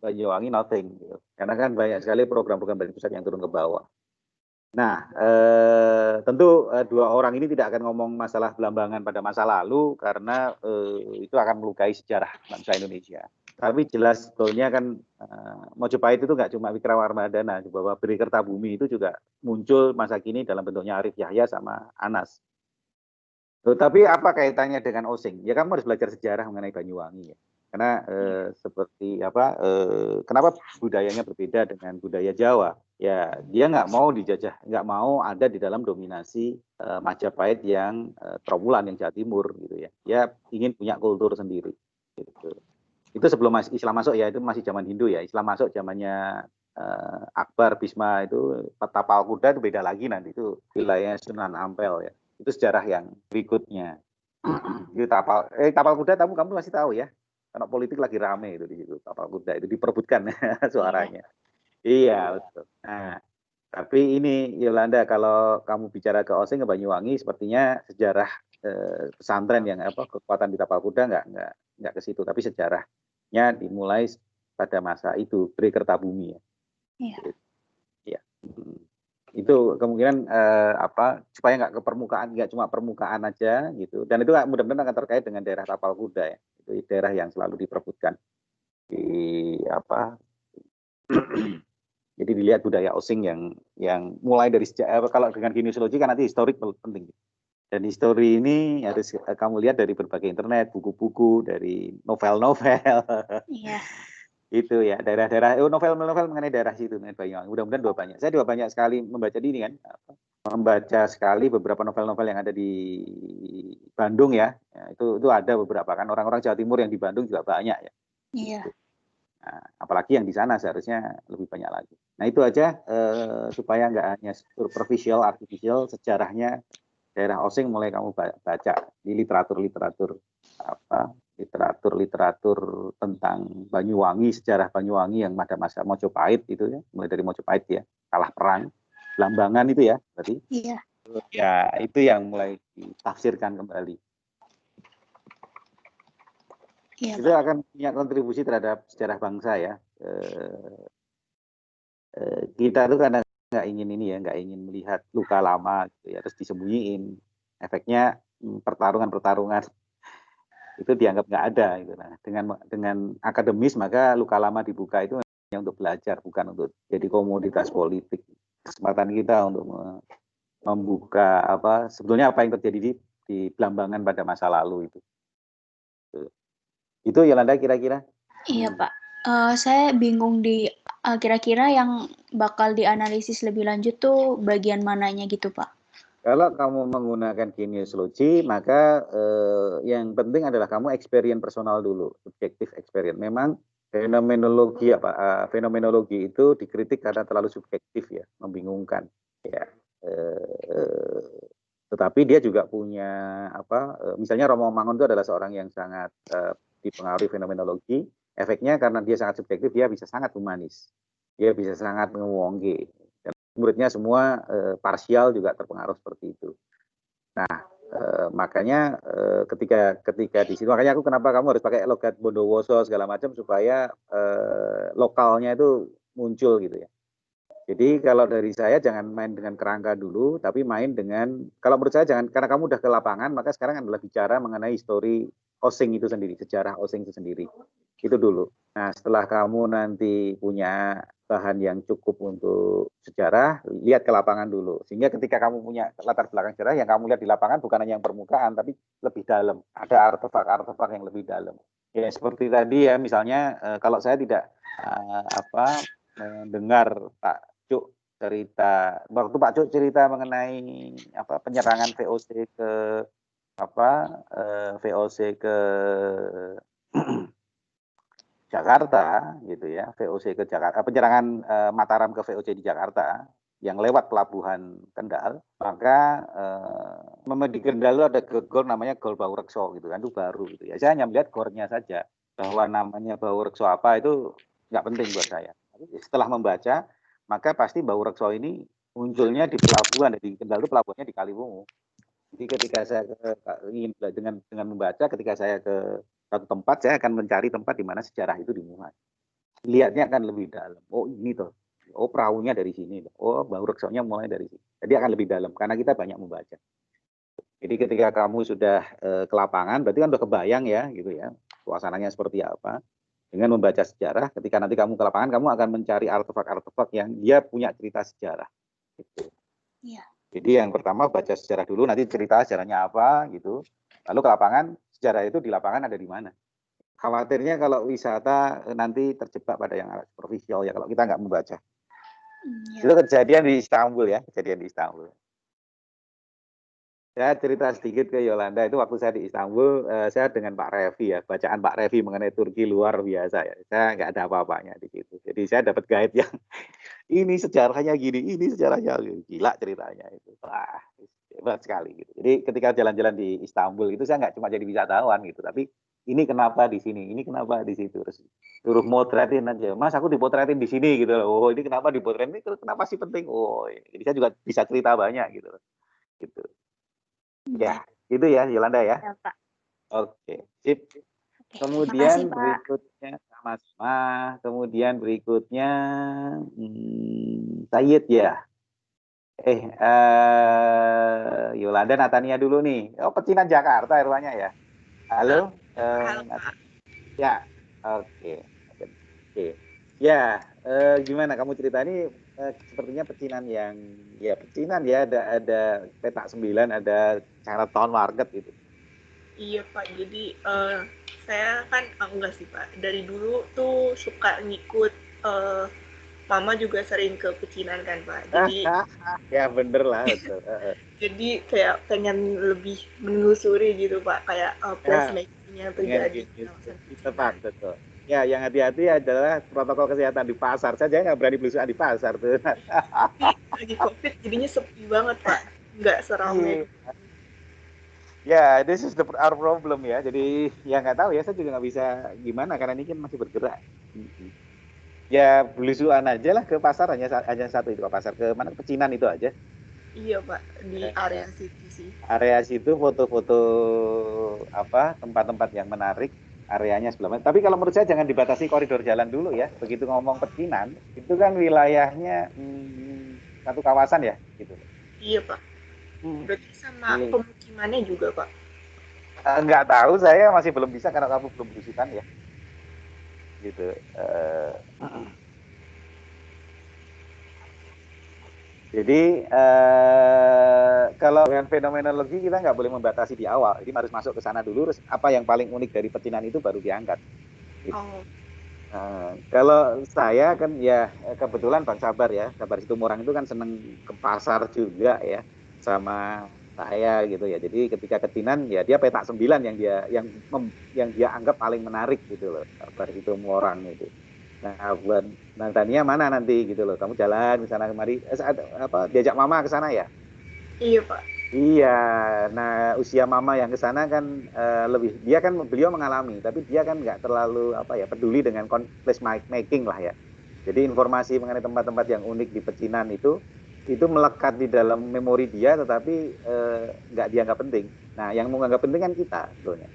Banyuwangi nothing gitu. Karena kan banyak sekali program-program dari pusat yang turun ke bawah. Nah, tentu dua orang ini tidak akan ngomong masalah Blambangan pada masa lalu karena itu akan melukai sejarah bangsa Indonesia. Tapi jelas sebetulnya kan Mojopahit itu nggak cuma Wickrawarmadana, bahwa Beri Kertabumi itu juga muncul masa kini dalam bentuknya Arif Yahya sama Anas. Tapi apa kaitannya dengan Osing? Ya kamu harus belajar sejarah mengenai Banyuwangi ya. Karena seperti apa? Kenapa budayanya berbeda dengan budaya Jawa? Ya dia nggak mau dijajah, nggak mau ada di dalam dominasi Majapahit yang Trawulan yang Jawa Timur gitu ya. Dia ingin punya kultur sendiri. Gitu. Itu sebelum Islam masuk ya, itu masih zaman Hindu ya. Islam masuk zamannya Akbar, Bisma itu tapal kuda itu beda lagi nanti itu wilayah Sunan Ampel ya. Itu sejarah yang berikutnya. Itu tapal kuda kamu masih tahu ya. Karena politik lagi rame itu di situ. Tapal kuda itu diperebutkan Iya. suaranya. Iya, betul. Nah, tapi ini Yolanda kalau kamu bicara ke Osing ke Banyuwangi sepertinya sejarah pesantren yang apa kekuatan di tapal kuda nggak ke situ, tapi sejarahnya dimulai pada masa itu Beri Kertabumi ya. Iya. Ya. Itu kemungkinan apa supaya nggak ke permukaan, nggak cuma permukaan aja gitu, dan itu mudah-mudahan akan terkait dengan daerah tapal kuda ya, itu daerah yang selalu diperebutkan di apa jadi dilihat budaya Osing yang mulai dari sejak kalau dengan genealogi kan nanti historik penting, dan histori ini harus kamu lihat dari berbagai internet, buku-buku, dari novel-novel. Iya. Itu ya daerah-daerah novel-novel mengenai daerah situ mengenai Banyuwangi. Mudah-mudahan saya juga banyak sekali membaca ini kan, membaca sekali beberapa novel-novel yang ada di Bandung ya. Ya itu ada beberapa kan orang-orang Jawa Timur yang di Bandung juga banyak ya. Iya. Nah, apalagi yang di sana seharusnya lebih banyak lagi. Nah itu aja supaya nggak hanya superficial, artificial, sejarahnya daerah Osing mulai kamu baca di literatur-literatur apa literatur tentang Banyuwangi, sejarah Banyuwangi yang pada masa Mojopahit itu ya, mulai dari Mojopahit ya, kalah perang, Blambangan itu ya, berarti Iya. ya itu yang mulai ditafsirkan kembali. Iya, Itu Pak. akan punya kontribusi terhadap sejarah bangsa ya. Kita tuh kadang nggak ingin ini ya, nggak ingin melihat luka lama gitu ya, terus disembunyiin. Efeknya pertarungan-pertarungan itu dianggap nggak ada gitu. Nah, dengan akademis maka luka lama dibuka itu hanya untuk belajar, bukan untuk jadi komoditas politik. Kesempatan kita untuk membuka apa sebetulnya apa yang terjadi di Blambangan pada masa lalu itu. Itu Yolanda kira-kira. Iya, Pak. Saya bingung kira-kira yang bakal dianalisis lebih lanjut tuh bagian mananya gitu, Pak. Kalau kamu menggunakan kinesiologi, maka yang penting adalah kamu experience personal dulu, subjektif experience. Memang fenomenologi itu dikritik karena terlalu subjektif ya, membingungkan. Ya, tetapi dia juga punya apa? Misalnya Romo Mangun itu adalah seorang yang sangat dipengaruhi fenomenologi. Efeknya karena dia sangat subjektif, dia bisa sangat humanis, dia bisa sangat mengewongge. Muridnya semua parsial juga terpengaruh seperti itu. Nah, makanya ketika di situ, makanya aku kenapa kamu harus pakai logat Bondowoso segala macam supaya lokalnya itu muncul gitu ya. Jadi kalau dari saya jangan main dengan kerangka dulu, tapi main dengan, kalau menurut saya jangan, karena kamu udah ke lapangan, maka sekarang adalah bicara mengenai histori Osing itu sendiri, sejarah Osing itu sendiri. Itu dulu. Nah setelah kamu nanti punya bahan yang cukup untuk sejarah, lihat ke lapangan dulu. Sehingga ketika kamu punya latar belakang sejarah, yang kamu lihat di lapangan bukan hanya yang permukaan, tapi lebih dalam. Ada artefak-artefak yang lebih dalam. Ya seperti tadi ya, misalnya kalau saya tidak mendengar Pak Cuk cerita waktu Pak Cuk cerita mengenai apa penyerangan VOC ke apa VOC ke Jakarta gitu ya, VOC ke Jakarta, penyerangan Mataram ke VOC di Jakarta yang lewat pelabuhan Kendal, maka di Kendal itu ada gor namanya Gor Baurekso gitu kan, itu baru gitu ya. Saya hanya melihat gornya saja, bahwa namanya Baurekso apa itu nggak penting buat saya. Tapi setelah membaca, maka pasti Baurekso ini munculnya di pelabuhan, di Kendal itu pelabuhannya di Kaliwungu. Jadi ketika saya ingin dengan membaca, ketika saya ke satu tempat, saya akan mencari tempat di mana sejarah itu dimulai. lihatnya akan lebih dalam. Oh ini toh, oh perahunya dari sini, oh bau reksonnya mulai dari sini. Jadi akan lebih dalam karena kita banyak membaca. Jadi ketika kamu sudah ke lapangan, berarti kan udah kebayang ya, gitu ya, suasananya seperti apa. Dengan membaca sejarah, ketika nanti kamu ke lapangan, kamu akan mencari artefak-artefak yang dia punya cerita sejarah. Gitu. Iya. Jadi yang pertama baca sejarah dulu, nanti cerita sejarahnya apa, gitu. Lalu ke lapangan, sejarah itu di lapangan ada di mana. Khawatirnya kalau wisata nanti terjebak pada yang superficial ya, kalau kita nggak membaca. Iya. Itu kejadian di Istanbul ya, kejadian di Istanbul. Saya cerita sedikit ke Yolanda, itu waktu saya di Istanbul, saya dengan Pak Revi ya, bacaan Pak Revi mengenai Turki luar biasa ya. Saya nggak ada apa-apanya di situ. Jadi saya dapat guide yang ini sejarahnya gini, ini sejarahnya gini. Gila ceritanya itu. Wah, hebat sekali gitu. Jadi ketika jalan-jalan di Istanbul itu saya nggak cuma jadi wisatawan gitu, tapi ini kenapa di sini, ini kenapa di situ. Terus suruh motretin aja. Mas, aku dipotretin di sini gitu loh. Oh, ini kenapa dipotretin? Ini kenapa sih penting? Oh, jadi saya juga bisa cerita banyak gitu loh. Gitu. Ya, itu ya Yolanda ya. Ya, Pak. Oke, sip. Oke, makasih, Kemudian Pak. berikutnya sama-sama. Kemudian berikutnya Sayid ya. Yolanda Natania dulu nih. Oh, pecinan Jakarta rupanya ya. Halo, Halo Kak. ya. Oke. Oke. Ya, gimana kamu cerita ini sepertinya pecinan yang ya pecinan ya ada petak 9, ada Chinatown Market gitu. Iya Pak, jadi saya kan enggak sih Pak. Dari dulu tuh suka ngikut Mama juga sering ke pecinan kan Pak. Ya bener lah betul. Jadi kayak pengen lebih menelusuri gitu Pak, kayak Ya, placemaking-nya dengan terjadi di gitu. kawasan Tepat pecinan. betul. Ya, yang hati-hati adalah protokol kesehatan di pasar. Saya nggak berani belusukan di pasar tuh. Tapi lagi COVID jadinya sepi banget Pak, nggak seramai Iya. dulu. Ya, this is our problem ya. Jadi ya nggak tahu ya, saya juga nggak bisa gimana karena ini kan masih bergerak. Ya belusuan aja lah ke pasar, hanya satu itu, ke pasar ke mana, ke Pecinan itu aja. Iya Pak, di area situ sih. Area situ foto-foto apa tempat-tempat yang menarik, areanya sebelah mana. Tapi kalau menurut saya jangan dibatasi koridor jalan dulu ya. Begitu ngomong Pecinan, itu kan wilayahnya satu kawasan ya, gitu. Iya Pak, berarti sama Iya. pemukimannya juga Pak. Nggak tahu, saya masih belum bisa karena kamu belum belusukan ya, gitu. Jadi kalau dengan fenomenologi kita nggak boleh membatasi di awal. Jadi harus masuk ke sana dulu. Terus apa yang paling unik dari pecinan itu baru diangkat. Gitu. Oh, Kalau saya kan ya kebetulan Bang Sabar ya, Sabar Situmorang itu kan seneng ke pasar juga ya, sama saya gitu ya. Jadi ketika kecinan ya dia petak 9 yang dia anggap paling menarik gitu loh, Sabar Situmorang itu. Nah, buat Bang Tania mana nanti gitu loh. Kamu jalan ke sana kemari, diajak mama ke sana ya? iya Pak. Iya, nah usia mama yang ke sana kan lebih, dia kan beliau mengalami, tapi dia kan nggak terlalu peduli dengan place making lah ya. Jadi informasi mengenai tempat-tempat yang unik di pecinan itu melekat di dalam memori dia, tetapi nggak dianggap penting. Nah, yang mau nganggap penting kan kita sebetulnya.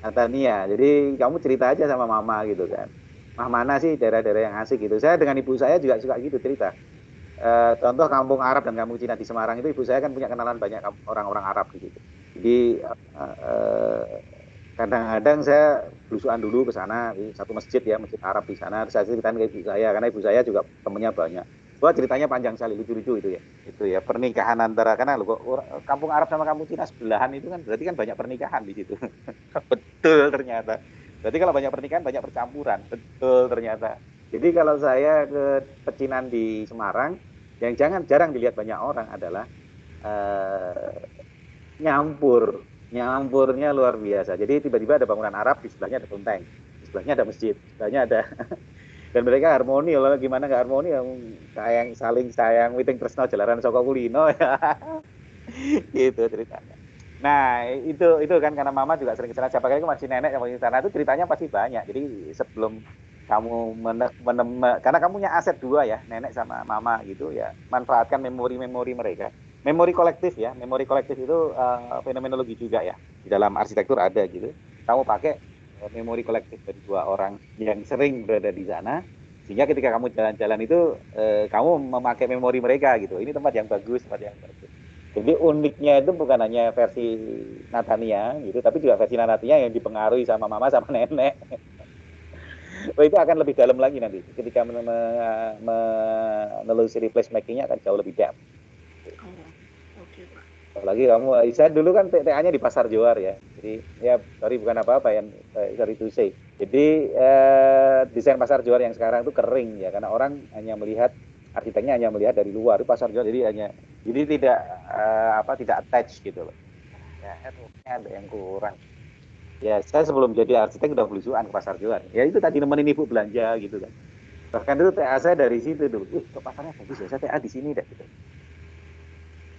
Natania, jadi kamu cerita aja sama mama gitu kan. Mah mana sih daerah-daerah yang asik gitu. Saya dengan ibu saya juga suka gitu cerita. Contoh kampung Arab dan kampung Cina di Semarang itu, ibu saya kan punya kenalan banyak orang-orang Arab di situ. Jadi kadang-kadang saya belusuan dulu ke sana, di satu masjid ya, masjid Arab di sana. Saya ceritain ke ibu saya karena ibu saya juga temennya banyak. Wah, ceritanya panjang sekali, lucu-lucu itu ya. Itu ya pernikahan antara, karena kampung Arab sama kampung Cina sebelahan itu kan berarti kan banyak pernikahan di situ. Betul ternyata. Berarti kalau banyak pernikahan banyak percampuran. Betul ternyata. Jadi kalau saya ke pecinan di Semarang, yang jarang dilihat banyak orang adalah nyampurnya luar biasa. Jadi tiba-tiba ada bangunan Arab, di sebelahnya ada kelenteng, di sebelahnya ada masjid, di sebelahnya ada dan mereka harmoni loh. Gimana nggak harmoni, yang saling sayang witing tresno jalaran saka kulino ya. Gitu ceritanya. Nah, itu kan karena mama juga sering ke sana, siapa kali masih nenek yang ke sana, itu ceritanya pasti banyak. Jadi sebelum kamu karena kamu punya aset dua ya, nenek sama mama gitu ya, manfaatkan memori-memori mereka. Memori kolektif ya, memori kolektif itu fenomenologi juga ya, di dalam arsitektur ada gitu. Kamu pakai memori kolektif dari dua orang yang sering berada di sana, sehingga ketika kamu jalan-jalan itu kamu memakai memori mereka gitu. Ini tempat yang bagus, tempat yang bagus. Jadi uniknya itu bukan hanya versi Natania gitu, tapi juga versi Natania yang dipengaruhi sama mama sama nenek. Oh, itu akan lebih dalam lagi nanti. Ketika menelusuri placemaking-nya akan jauh lebih dalam. Oh, oke Pak. Apalagi kamu, saya dulu kan TA-nya di Pasar Johar ya. Jadi ya sorry bukan apa-apa ya, sorry to say. Jadi desain Pasar Johar yang sekarang itu kering ya, karena orang hanya melihat arsiteknya hanya melihat dari luar itu Pasar Johar, jadi tidak tidak attach gitu loh. Ya, ada yang kurang. Ya saya sebelum jadi arsitek udah belusuan ke Pasar Johar. Ya itu tadi nemenin ibu belanja gitu kan. Bahkan itu TA saya dari situ dulu. Kok pasarnya bagus ya, saya TA di sini deh gitu.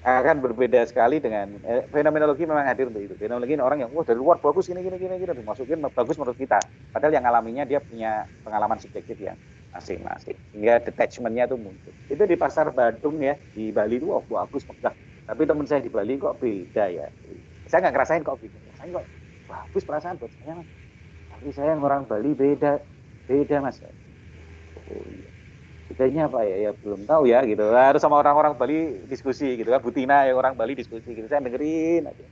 Akan berbeda sekali dengan fenomenologi memang hadir untuk itu. Fenomenologi ini orang yang wah dari luar bagus gini dimasukin bagus menurut kita. Padahal yang alaminya dia punya pengalaman subjektif yang masing-masing. Sehingga detachment-nya itu muncul. Itu di Pasar Badung ya, di Bali itu wah bagus megah. Tapi teman saya di Bali kok beda ya. Saya nggak ngerasain kok beda. Saya kok bagus perasaan buat saya mas. Tapi saya orang Bali beda mas. Oh iya. Bedanya apa ya? Ya belum tahu ya gitu. Harus sama orang-orang Bali diskusi gitu kan. Butina ya orang Bali diskusi gitu. Saya dengerin aja.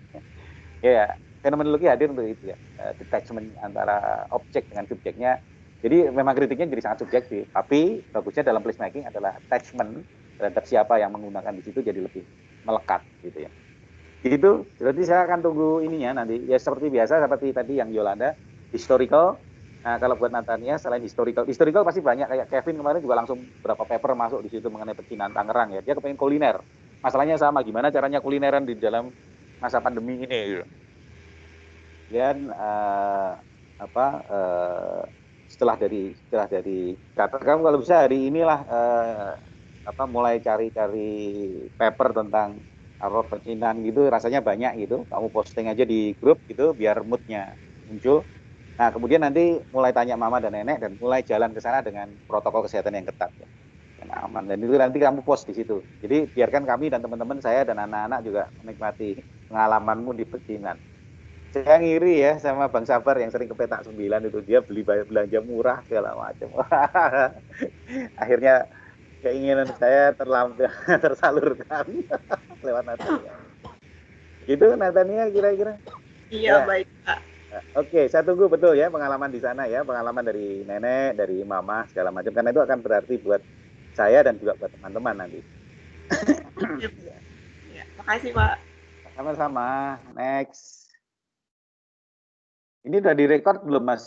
Ya, fenomenologi hadir untuk itu ya. Detachment antara objek dengan subjeknya. Jadi memang kritiknya jadi sangat subjektif. Tapi bagusnya dalam placemaking adalah attachment terhadap siapa yang menggunakan di situ jadi lebih melekat gitu ya. Gitu. Berarti saya akan tunggu ininya nanti. Ya seperti biasa seperti tadi yang Yolanda historical. Nah, kalau buat Natania selain historical pasti banyak, kayak Kevin kemarin juga langsung berapa paper masuk di situ mengenai pecinan Tangerang ya. Dia kepengen kuliner. Masalahnya sama, gimana caranya kulineran di dalam masa pandemi ini gitu. Dan setelah dari kata kamu kalau bisa hari inilah mulai cari-cari paper tentang pecinan gitu, rasanya banyak gitu. Kamu posting aja di grup gitu biar moodnya muncul. Nah, kemudian nanti mulai tanya mama dan nenek dan mulai jalan ke sana dengan protokol kesehatan yang ketat ya. Yang aman. Dan itu nanti kamu post di situ. Jadi biarkan kami dan teman-teman saya dan anak-anak juga menikmati pengalamanmu di pecinan. Saya ngiri ya sama Bang Sabar yang sering ke Petak 9 itu. Dia beli belanja murah segala macam. Akhirnya keinginan saya tersalurkan lewat Natania. Gitu Natania kira-kira. Iya, Ya. baik Pak. Oke, saya tunggu betul ya pengalaman di sana ya, pengalaman dari nenek, dari mama segala macam, karena itu akan berarti buat saya dan juga buat teman-teman nanti. Ya, makasih Pak. Sama-sama. Next. Ini udah direkord belum Mas?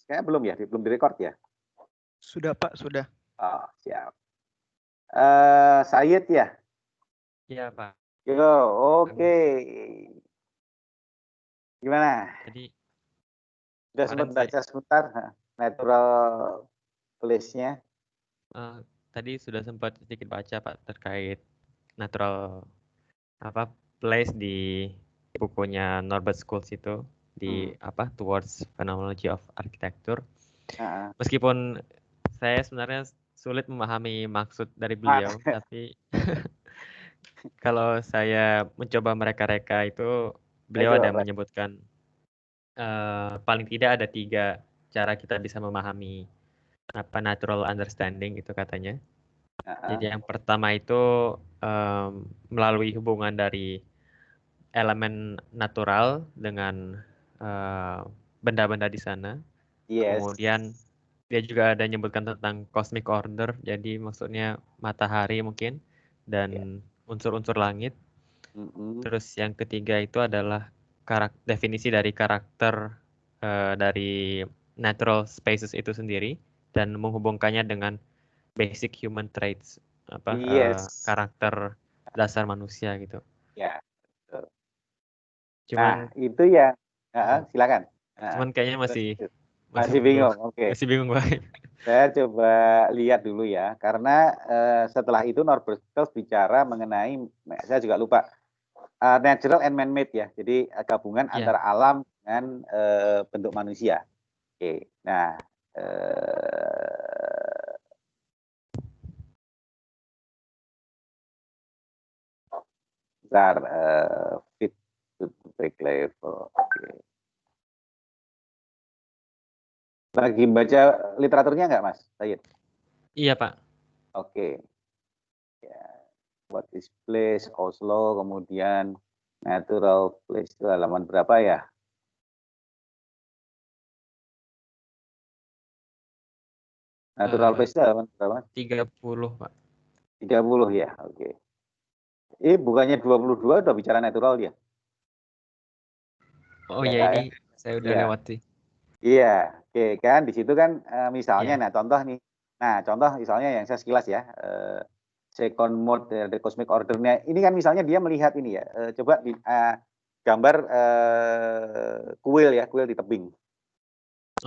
Kayaknya belum ya, belum direkord ya? Sudah Pak, sudah. Oh, siap. Sayed ya? Iya Pak. Yo, oke. Gimana? Jadi Sudah sempat baca sebentar natural place-nya? Tadi sudah sempat sedikit baca Pak terkait natural place di bukunya Norbert Schultz itu di Towards Phenomenology of Architecture. Meskipun saya sebenarnya sulit memahami maksud dari beliau, tapi kalau saya mencoba mereka-reka itu beliau ada menyebutkan paling tidak ada 3 cara kita bisa memahami natural understanding itu katanya. Jadi yang pertama itu melalui hubungan dari elemen natural dengan benda-benda di sana. Yes. Kemudian dia juga ada menyebutkan tentang cosmic order, jadi maksudnya matahari mungkin dan unsur-unsur langit. Terus yang ketiga itu adalah definisi dari karakter dari natural spaces itu sendiri dan menghubungkannya dengan basic human traits, karakter dasar manusia gitu. Ya. Cuman itu ya. Silakan. Cuman kayaknya masih bingung. Oke. Masih bingung Pak. Saya coba lihat dulu ya, karena setelah itu Norbert Schultz bicara mengenai, saya juga lupa, natural and man-made ya. Jadi gabungan antara alam dengan bentuk manusia. Oke. Nah, bentar, fit to break level. Oke. Lagi baca literaturnya nggak, Mas Said? Iya, Pak. Oke. Ya, what is place, Oslo, kemudian natural place itu halaman berapa ya? Natural place itu halaman berapa? 30, Pak. 30 ya, oke. Bukannya 22 udah bicara natural dia? Oh Ya, ya, kan? ini saya udah Iya. lewat sih. Iya, oke kan di situ kan misalnya, Iya. nah contoh nih, nah contoh misalnya yang saya sekilas ya, second mode dari cosmic order-nya, ini kan misalnya dia melihat ini ya, coba di, gambar kuil ya, kuil di tebing.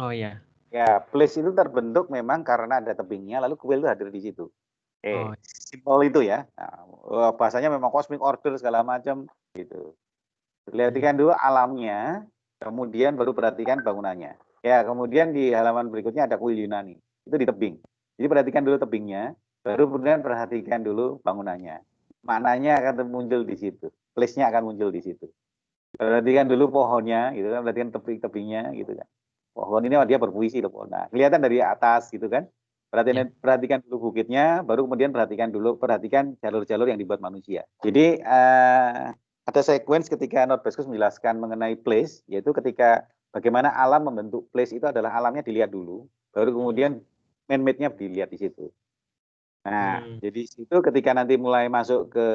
Oh iya. Ya, place itu terbentuk memang karena ada tebingnya, lalu kuil itu hadir di situ. Oh. Simpel itu ya. Nah, bahasanya memang cosmic order segala macam gitu. Perhatikan dulu alamnya, kemudian baru perhatikan bangunannya. Ya, kemudian di halaman berikutnya ada kuil Yunani. Itu di tebing. Jadi perhatikan dulu tebingnya, baru kemudian perhatikan dulu bangunannya. Maknanya akan muncul di situ. Place-nya akan muncul di situ. Perhatikan dulu pohonnya, gitu kan, perhatikan tebingnya, gitu kan. Pohon ini dia berpuisi loh pohon. Nah, kelihatan dari atas gitu kan. Perhatikan dulu bukitnya, baru kemudian perhatikan jalur-jalur yang dibuat manusia. Jadi ada sequence ketika Norbertus menjelaskan mengenai place, yaitu ketika bagaimana alam membentuk place itu adalah alamnya dilihat dulu, baru kemudian man-made-nya dilihat di situ. Nah, jadi situ ketika nanti mulai masuk ke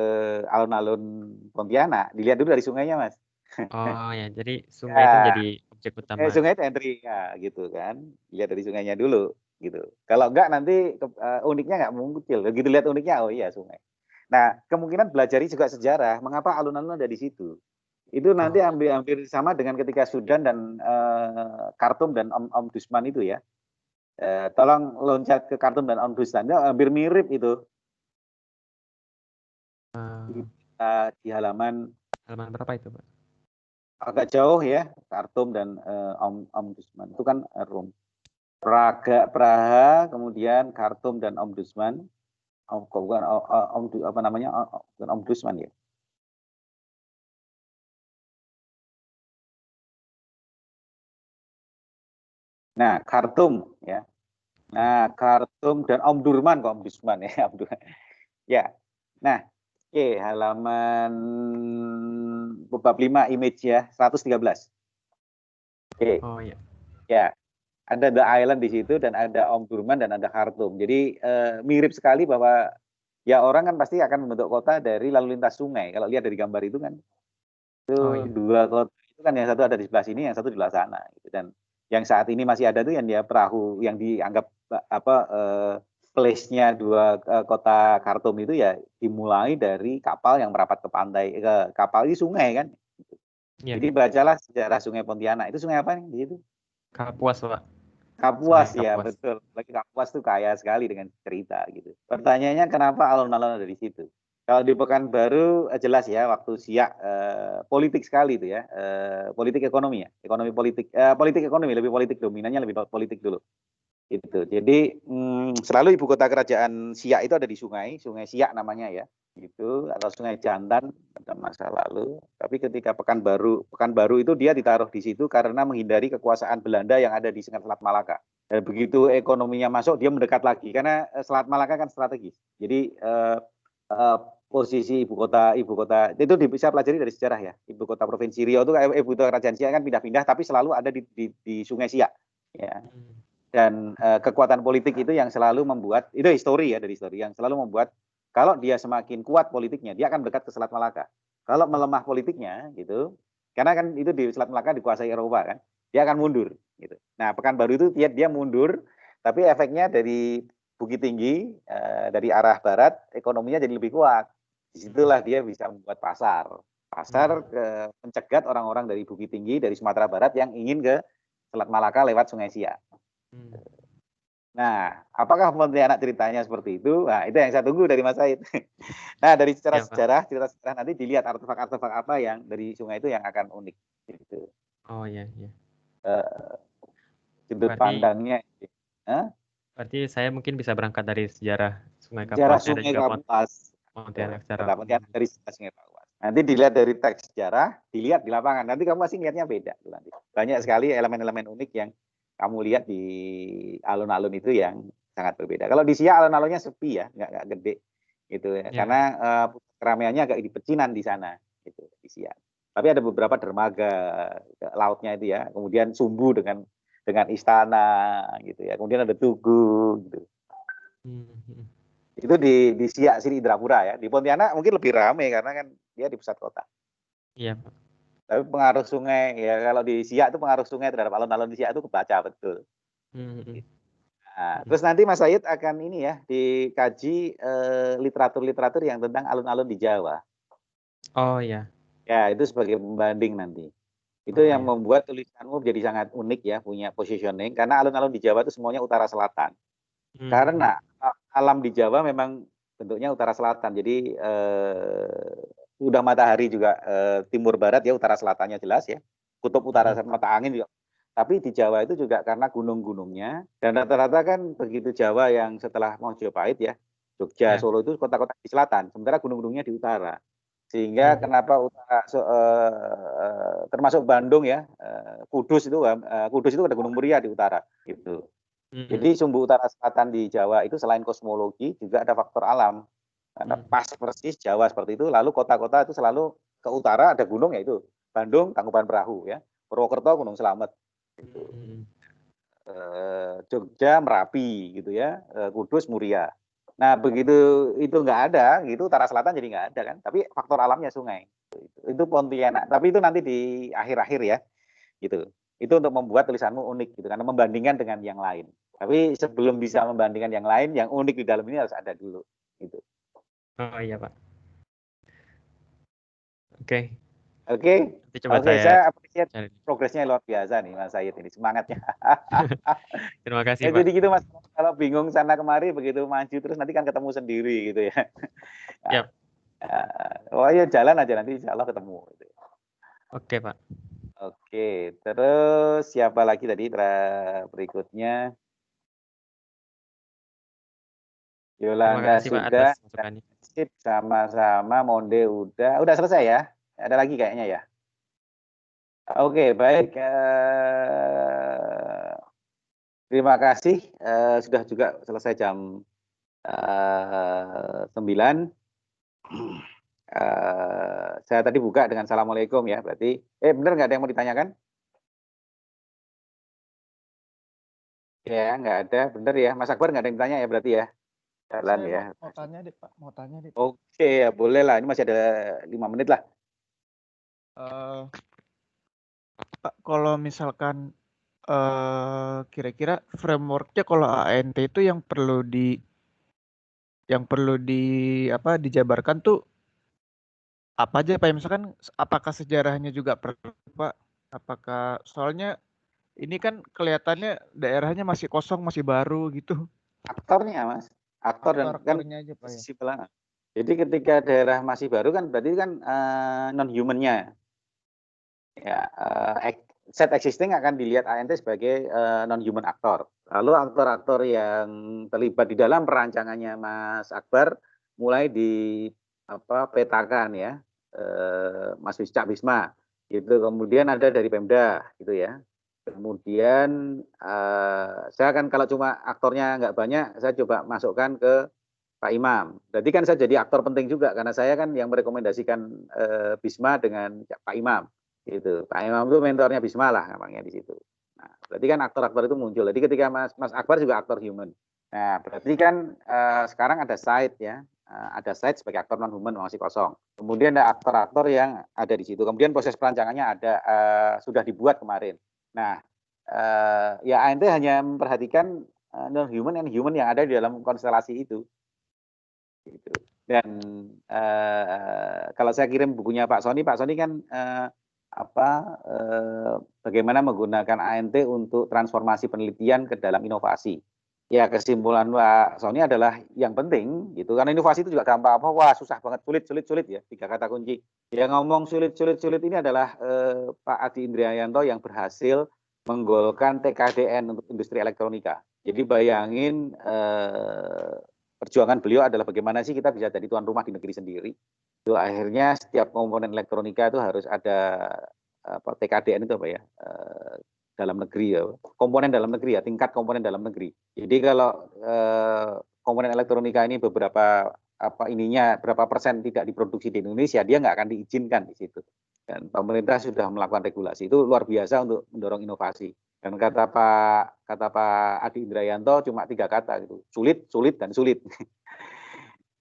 alun-alun Pontianak, dilihat dulu dari sungainya, Mas. Oh ya, jadi sungai itu jadi objek utama. Sungai itu entry ya, gitu kan. Lihat dari sungainya dulu, gitu. Kalau enggak nanti uniknya enggak muncul. Begitu lihat uniknya, oh iya sungai. Nah, kemungkinan belajar juga sejarah, mengapa alun-alun ada di situ. Itu nanti hampir sama dengan ketika Sudan dan Khartoum dan Omdurman itu ya. Tolong loncat ke Khartoum dan Omdurman, hampir mirip itu. Di halaman berapa itu, Pak? Agak jauh ya, Khartoum dan Omdurman itu kan Rom. Praha, kemudian Khartoum dan Omdurman. Bukan apa namanya? Bukan Omdurman ya. Nah, Khartoum ya. Nah, Khartoum dan Omdurman kok Omdurman ya, Ya. Nah, oke, halaman bab 5 image ya, 113. Oke. Oh iya. Ya. Ada The Island di situ dan ada Omdurman dan ada Khartoum. Jadi mirip sekali bahwa ya orang kan pasti akan membentuk kota dari lalu lintas sungai. Kalau lihat dari gambar itu kan, itu dua kota itu kan yang satu ada di sebelah sini, yang satu di sebelah sana. Gitu. Dan yang saat ini masih ada tuh yang dia perahu yang dianggap place-nya dua kota Khartoum itu ya dimulai dari kapal yang merapat ke pantai, ke kapal di sungai kan. Gitu. Jadi bacalah sejarah Sungai Pontianak. Itu sungai apa nih di situ? Kapuas, Pak. Kapuas ya, betul. Lagi Kapuas tuh kaya sekali dengan cerita gitu. Pertanyaannya kenapa alun-alun ada di situ? Kalau di Pekanbaru jelas ya waktu Siak politik sekali itu ya, politik ekonomi ya, politik ekonomi lebih politik, dominannya lebih politik dulu. Itu. Jadi selalu ibu kota kerajaan Siak itu ada di Sungai Siak namanya ya, gitu, atau Sungai Jantan pada masa lalu. Tapi ketika Pekanbaru itu dia ditaruh di situ karena menghindari kekuasaan Belanda yang ada di Selat Malaka. Dan begitu ekonominya masuk, dia mendekat lagi karena Selat Malaka kan strategis. Jadi posisi ibu kota itu bisa pelajari dari sejarah ya. Ibu kota provinsi Riau itu ibu kota kerajaan Siak kan pindah-pindah, tapi selalu ada di Sungai Siak. Ya. Dan kekuatan politik itu yang selalu membuat, itu histori ya, dari histori yang selalu membuat kalau dia semakin kuat politiknya, dia akan dekat ke Selat Malaka. Kalau melemah politiknya gitu, karena kan itu di Selat Malaka dikuasai Eropa kan, dia akan mundur gitu. Nah, Pekanbaru itu dia mundur, tapi efeknya dari Bukit Tinggi dari arah barat ekonominya jadi lebih kuat. Disitulah dia bisa membuat pasar mencegat orang-orang dari Bukit Tinggi dari Sumatera Barat yang ingin ke Selat Malaka lewat Sungai Siak. Nah, apakah Pontianak ceritanya seperti itu? Nah, itu yang saya tunggu dari Mas Said. Nah, dari cerita sejarah nanti dilihat artefak-artefak apa yang dari sungai itu yang akan unik. Gitu. Oh iya. Sudut pandangnya. Berarti saya mungkin bisa berangkat dari sejarah Sungai Kapuas. Kapuas dan juga Pontianak dari Sungai Kapuas. Nanti dilihat dari teks sejarah, dilihat di lapangan. Nanti kamu masih lihatnya beda. Nanti. Banyak sekali elemen-elemen unik yang kamu lihat di alun-alun itu yang sangat berbeda. Kalau di Siak alun-alunnya sepi ya, nggak gede gitu ya. Karena keramaiannya agak di pecinan di sana gitu di Siak. Tapi ada beberapa dermaga lautnya itu ya. Kemudian Sumbu dengan istana gitu ya. Kemudian ada Tugu gitu. Itu di Siak sini Indrapura ya. Di Pontianak mungkin lebih ramai karena kan dia di pusat kota. Iya, Pak. Tapi pengaruh sungai ya, kalau di Siak itu pengaruh sungai terhadap alun-alun di Siak itu kebaca betul. Nah, terus nanti Mas Said akan ini ya dikaji literatur-literatur yang tentang alun-alun di Jawa. Oh iya. Ya itu sebagai pembanding nanti. Itu yang membuat tulisanmu menjadi sangat unik ya, punya positioning. Karena alun-alun di Jawa itu semuanya utara selatan. Karena alam di Jawa memang bentuknya utara selatan. Jadi udah matahari juga timur barat ya, utara selatannya jelas ya. Kutub utara mata angin juga. Tapi di Jawa itu juga karena gunung-gunungnya, dan rata-rata kan begitu Jawa yang setelah Mojopahit ya, Jogja, Solo itu kota-kota di selatan, sementara gunung-gunungnya di utara. Sehingga kenapa utara, termasuk Bandung ya, Kudus itu ada Gunung Muria di utara gitu. Jadi sumbu utara selatan di Jawa itu selain kosmologi juga ada faktor alam. Karena pas persis Jawa seperti itu, lalu kota-kota itu selalu ke utara ada gunung yaitu Bandung, Tangkuban Perahu ya, Purwokerto, Gunung Slamet. Gitu. Jogja, Merapi gitu ya, Kudus, Muria. Nah begitu itu nggak ada, gitu utara selatan jadi nggak ada kan. Tapi faktor alamnya sungai. Itu Pontianak. Tapi itu nanti di akhir-akhir ya, gitu. Itu untuk membuat tulisanmu unik gitu, karena membandingkan dengan yang lain. Tapi sebelum bisa membandingkan yang lain, yang unik di dalam ini harus ada dulu. Gitu. Oh iya Pak. Oke. Oke, saya apresiasi progresnya luar biasa nih Mas Said ini, semangatnya. Terima kasih Pak. Jadi gitu Mas, kalau bingung sana kemari begitu maju terus nanti kan ketemu sendiri gitu ya. Yap. Oh iya jalan aja nanti insya Allah ketemu. Gitu. Oke Pak. Oke, terus siapa lagi tadi berikutnya? Yolanda sudah, sip, sama-sama, Monde udah selesai ya? Ada lagi kayaknya ya? Oke, baik. Terima kasih. Sudah juga selesai jam 9. Saya tadi buka dengan Assalamualaikum ya. Berarti, benar nggak ada yang mau ditanyakan? Ya, nggak ada. Bener ya. Mas Akbar nggak ada yang ditanya ya berarti ya? Jalan ya. Mau tanya deh Pak, Oke, ya boleh lah. Ini masih ada 5 menit lah. Pak, kalau misalkan kira-kira frameworknya kalau ANT itu yang perlu dijabarkan tuh apa aja Pak? Misalkan apakah sejarahnya juga perlu Pak? Apakah soalnya ini kan kelihatannya daerahnya masih kosong, masih baru gitu. Aktornya Mas, aktornya aja Pak ya. Jadi ketika daerah masih baru kan berarti kan non-humannya ya, set existing akan dilihat ANT sebagai non-human aktor. Lalu aktor-aktor yang terlibat di dalam perancangannya Mas Akbar mulai petakan ya, Mas Cak Bisma gitu. Kemudian ada dari Pemda gitu ya. Kemudian saya akan kalau cuma aktornya nggak banyak, saya coba masukkan ke Pak Imam. Berarti kan saya jadi aktor penting juga karena saya kan yang merekomendasikan Bisma dengan Pak Imam. Gitu. Pak Imam itu mentornya Bisma lah namanya di situ. Nah, berarti kan aktor-aktor itu muncul. Jadi ketika Mas Akbar juga aktor human. Nah, berarti kan sekarang ada side ya. Ada side sebagai aktor non human masih kosong. Kemudian ada aktor-aktor yang ada di situ. Kemudian proses perancangannya ada sudah dibuat kemarin. Nah, ya ANT hanya memperhatikan non human and human yang ada di dalam konstelasi itu. Gitu. Dan kalau saya kirim bukunya Pak Sony kan bagaimana menggunakan ANT untuk transformasi penelitian ke dalam inovasi. Ya kesimpulan Pak Sony adalah yang penting gitu karena inovasi itu juga gampang wah susah banget sulit ya 3 kata kunci. Yang ngomong sulit ini adalah Pak Adi Indrianto yang berhasil menggolkan TKDN untuk industri elektronika. Jadi bayangin perjuangan beliau adalah bagaimana sih kita bisa jadi tuan rumah di negeri sendiri. Itu akhirnya setiap komponen elektronika itu harus ada TKDN itu apa ya, dalam negeri ya, komponen dalam negeri ya, tingkat komponen dalam negeri. Jadi kalau komponen elektronika ini beberapa berapa persen tidak diproduksi di Indonesia, dia nggak akan diizinkan di situ. Dan pemerintah sudah melakukan regulasi, itu luar biasa untuk mendorong inovasi. Dan kata Pak Adi Indrayanto cuma 3 kata gitu, sulit, sulit, dan sulit.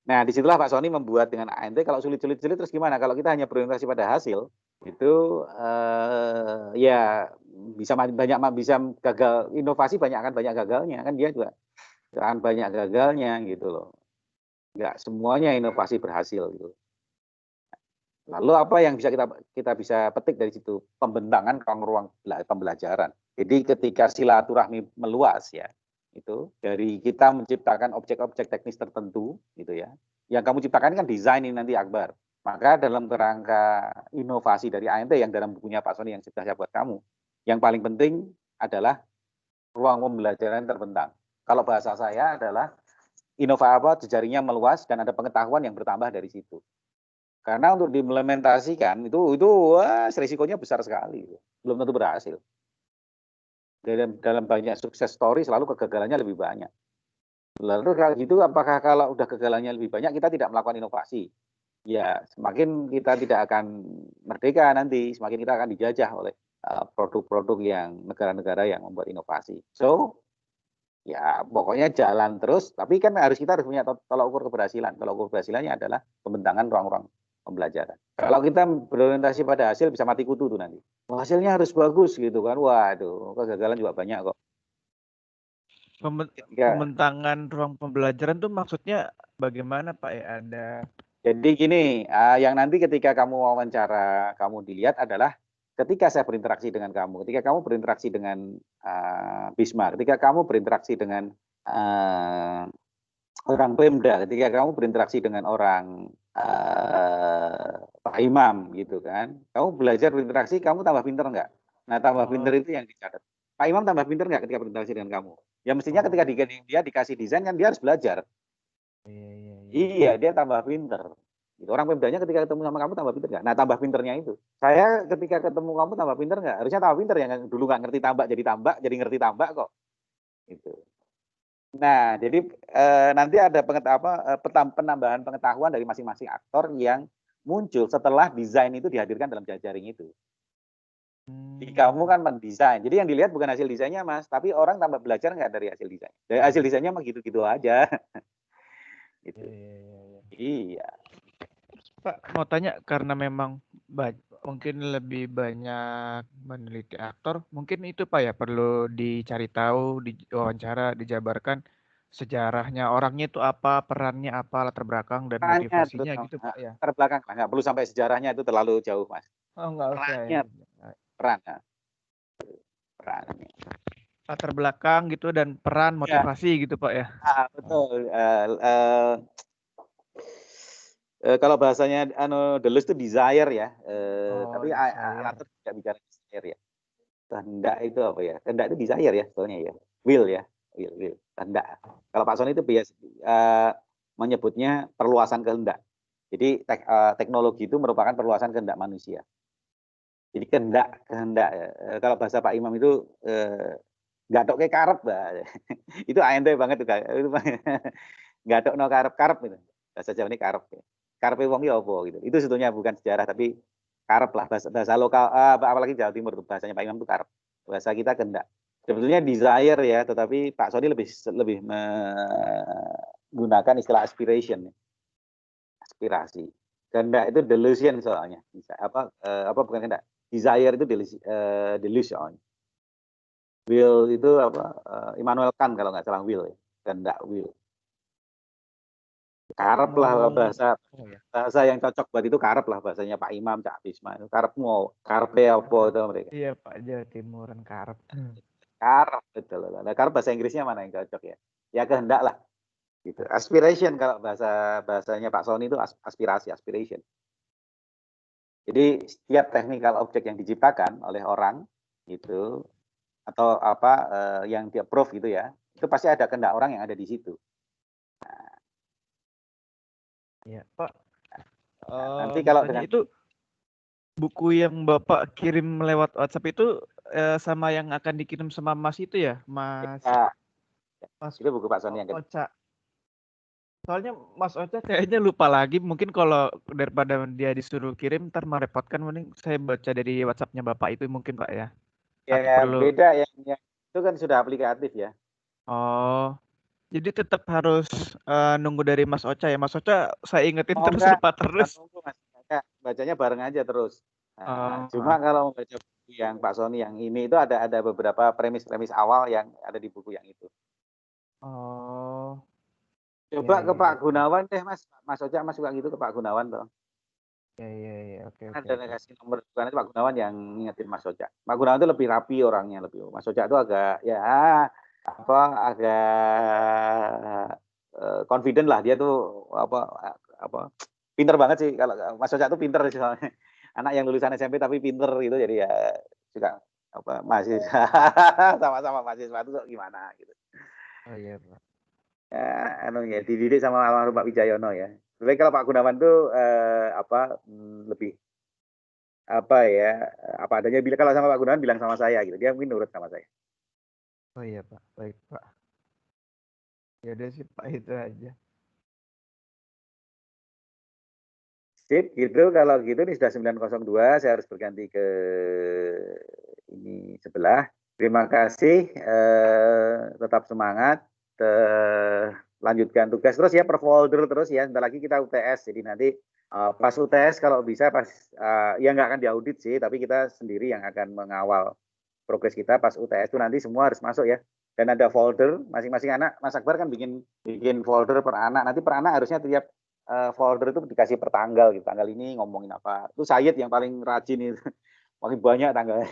Nah, disitulah Pak Sony membuat dengan ANT, kalau sulit terus gimana? Kalau kita hanya berorientasi pada hasil, itu ya bisa gagal, inovasi akan banyak gagalnya, kan dia juga akan banyak gagalnya gitu loh. Nggak semuanya inovasi berhasil gitu. Lalu apa yang bisa kita bisa petik dari situ? Pembentangan ruang pembelajaran. Jadi ketika silaturahmi meluas ya, itu dari kita menciptakan objek-objek teknis tertentu gitu ya. Yang kamu ciptakan kan desain ini nanti Akbar. Maka dalam kerangka inovasi dari ANT yang dalam bukunya Pak Sony yang sudah saya buat kamu, yang paling penting adalah ruang pembelajaran terbentang. Kalau bahasa saya adalah jejaringnya meluas dan ada pengetahuan yang bertambah dari situ. Karena untuk diimplementasikan itu risikonya besar sekali, belum tentu berhasil. Dalam banyak sukses story selalu kegagalannya lebih banyak. Lalu kalau gitu, apakah kalau udah kegagalannya lebih banyak kita tidak melakukan inovasi? Ya, semakin kita tidak akan merdeka nanti, semakin kita akan dijajah oleh produk-produk yang negara-negara yang membuat inovasi. So, ya pokoknya jalan terus, tapi kan kita harus punya tolak ukur keberhasilan. Tolak ukur keberhasilannya adalah pembentangan ruang-ruang pembelajaran. Kalau kita berorientasi pada hasil bisa mati kutu tuh nanti. Hasilnya harus bagus gitu kan. Waduh, kegagalan juga banyak kok. Pembentangan ruang pembelajaran tuh maksudnya bagaimana Pak ya? Jadi gini, yang nanti ketika kamu wawancara, kamu dilihat adalah ketika saya berinteraksi dengan kamu, ketika kamu berinteraksi dengan Bisma, ketika kamu berinteraksi dengan orang Pemda, ketika kamu berinteraksi dengan orang Pak Imam gitu kan, kamu belajar berinteraksi, kamu tambah pinter nggak? Nah, tambah pinter itu yang dicatat. Pak Imam tambah pinter nggak ketika berinteraksi dengan kamu? Ya mestinya ketika dia dikasih desain kan dia harus belajar. Iya, dia tambah pinter. Gitu. Orang Pemdanya ketika ketemu sama kamu tambah pinter nggak? Nah, tambah pinternya itu. Saya ketika ketemu kamu tambah pinter nggak? Harusnya tambah pinter, yang dulu nggak ngerti tambak jadi ngerti tambak kok. Gitu. Nah, jadi nanti ada penambahan pengetahuan dari masing-masing aktor yang muncul setelah desain itu dihadirkan dalam jejaring itu. Jadi kamu kan mendesain. Jadi yang dilihat bukan hasil desainnya, Mas, tapi orang tambah belajar nggak dari hasil desain. Dari hasil desainnya mah gitu-gitu aja. Gitu. Iya. Pak, mau tanya karena memang mungkin lebih banyak meneliti aktor, mungkin itu Pak ya perlu dicari tahu, diwawancara, dijabarkan sejarahnya orangnya itu apa, perannya apa, latar belakang dan motivasinya gitu Pak ya. Latar belakang lah, nggak perlu sampai sejarahnya, itu terlalu jauh Mas. Oh nggak usah ya. Perannya. Latar belakang gitu dan peran, motivasi gitu Pak ya. Betul. Kalau bahasanya Deleuze itu desire ya, tapi Arthur tidak bicara desire ya. Kehendak itu apa ya? Kehendak itu desire ya, soalnya ya. Will ya, will. Kehendak. Kalau Pak Sony itu biasa menyebutnya perluasan kehendak. Jadi teknologi itu merupakan perluasan kehendak manusia. Jadi kehendak. Kalau bahasa Pak Imam itu nggak tok kayak karep, itu ANT banget tuh, itu nggak tok no karep itu. Bahasa Jawa ini karep. Karepe wong ya apa gitu. Itu sebetulnya bukan sejarah tapi karep lah, bahasa lokal, apalagi Jawa Timur tuh bahasanya Pak Imam tuh karep. Bahasa kita kehendak. Sebetulnya desire ya, tetapi Pak Sony lebih menggunakan istilah aspiration. Aspirasi. Kehendak itu delusion soalnya. Apa bukan kehendak? Desire itu delusion. Will itu Immanuel Kant kalau nggak salah, will ya. Kehendak, will. Karep lah bahasa yang cocok buat itu, karep lah bahasanya Pak Imam, Cak Bisma. Karep mau karepe apa itu mereka. Iya Pak, Jawa Timuran karep. Karep betul. Nah, karep bahasa Inggrisnya mana yang cocok ya? Ya kehendak lah. Gitu. Aspiration kalau bahasanya Pak Sony itu aspiration. Jadi setiap technical object yang diciptakan oleh orang gitu atau yang dia proof gitu ya, itu pasti ada kehendak orang yang ada di situ. Iya Pak. Nanti kalau dengan itu buku yang Bapak kirim lewat WhatsApp itu sama yang akan dikirim sama Mas itu ya, Mas Ya, Mas itu buku Pak Sony yang kedua. Ocha. Soalnya Mas Ocha kayaknya lupa lagi. Mungkin kalau daripada dia disuruh kirim, ntar merepotkan. Mending saya baca dari WhatsApp-nya Bapak itu mungkin Pak ya. Atau Ya perlu. beda yang itu kan sudah aplikatif ya. Oh, jadi tetap harus nunggu dari Mas Ocha ya. Mas Ocha saya ingetin Oh, terus enggak, lupa terus. nunggu, Mas. Enggak, bacanya bareng aja terus. Nah, Oh, cuma kalau membaca buku yang Pak Sony yang ini itu ada beberapa premis-premis awal yang ada di buku yang itu. oh, Coba ya, ke ya, Pak ya. Gunawan deh, Mas. Mas Ocha Mas suka gitu ke Pak Gunawan toh. Ya, oke, Ada kasih nomor bukan itu Pak Gunawan yang ngingetin Mas Ocha. Pak Gunawan itu lebih rapi orangnya, lebih. Mas Ocha itu agak ya agak confident lah, dia tuh apa pinter banget sih. Kalau Mas Ocha tuh pinter soalnya. Anak yang lulusan SMP tapi pinter gitu, jadi ya suka apa mahasiswa sama-sama mahasiswa itu gimana gitu. Oh iya Pak. Ya dididik sama almarhum Pak Wijayono ya. Tapi kalau Pak Gunawan tuh lebih apa ya, apa adanya. Bila kalau sama Pak Gunawan bilang sama saya gitu, dia mungkin nurut sama saya. Oh iya Pak, baik Pak. Ya udah sih Pak, itu aja. Sip, gitu. Kalau gitu ini sudah 9:02, saya harus berganti ke ini sebelah. Terima kasih, tetap semangat, lanjutkan tugas terus ya, per folder terus ya. Sebentar lagi kita UTS, jadi nanti pas UTS kalau bisa pas ya nggak akan diaudit sih, tapi kita sendiri yang akan mengawal progres kita pas UTS itu nanti semua harus masuk ya. Dan ada folder masing-masing anak. Mas Akbar kan bikin folder per anak. Nanti per anak harusnya tiap folder itu dikasih per tanggal gitu. Tanggal ini ngomongin apa. Itu Sayyid yang paling rajin itu. Paling banyak tanggalnya.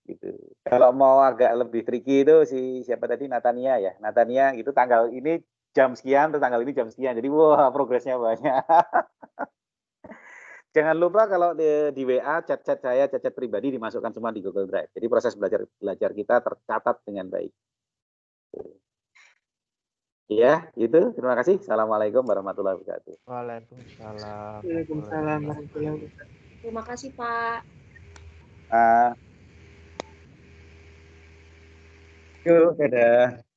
Gitu. Kalau mau agak lebih tricky itu siapa tadi, Natania ya. Natania itu tanggal ini jam sekian, terus tanggal ini jam sekian. Jadi wah progresnya banyak. Jangan lupa kalau di WA chat-chat saya, chat-chat pribadi dimasukkan semua di Google Drive. Jadi proses belajar kita tercatat dengan baik. Ya, itu. Terima kasih. Assalamualaikum warahmatullahi wabarakatuh. Waalaikumsalam. Waalaikumsalam warahmatullahi wabarakatuh. Terima kasih Pak. Yuk, dadah.